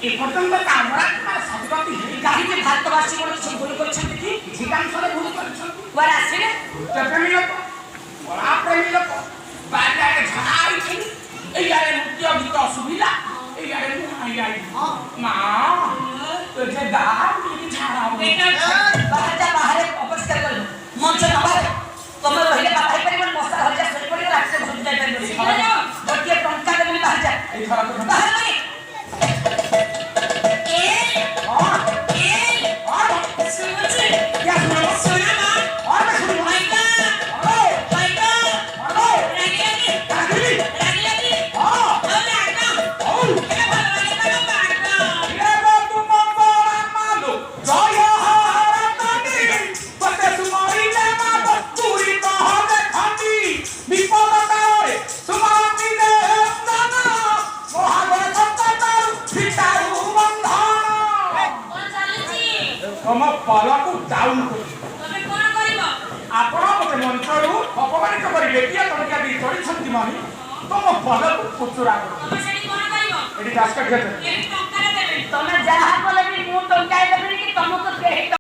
এপর্যন্ত আমরা সতর্ক কাহিনী ভারতবাসী বলে কিছু ভুল করছেন কি ঠিকাংশে ভুল করছেন ওরা আসলে প্রেমী লোক ওরা প্রেমী লোক বাইরে ঝাড়া হয়েছেন এই আরে মুক্তি অভিজ্ঞ অসুবিধা এই আরে মা যে দাম ঝাড়া বাহারে অপরিষ্কার করলো মঞ্চ নবারে তোমরা রহিলে বাহারে পারিবন মশা হয়ে যা সরি পড়িব রাখছে ভুল যাই পারিব গোটিয়ে টঙ্কা দেবনি বাহারে যা এই ধরা তো বাহারে ପାଲାକୁ ଡାଉନ୍ କରୁଛି ତମେ କଣ କରିବ ଆପଣ ମୋତେ ମନ୍ତ୍ରରୁ ଅପମାନିତ କରିବେ କିଏ ଟଙ୍କା ଦେଇ ଚଢ଼ିଛନ୍ତି ମାନେ ତମ ପାଲାକୁ ଖୁଚୁରା କରିବ ତମେ ସେଠି କଣ କରିବ ଏଠି ଦାସକା କ୍ଷେତ୍ର ଏଠି ଟଙ୍କା ଦେବେ ତମେ ଯାହା କଲେ ବି ମୁଁ ଟଙ୍କା ଦେବିନି କି ତମକୁ କେହି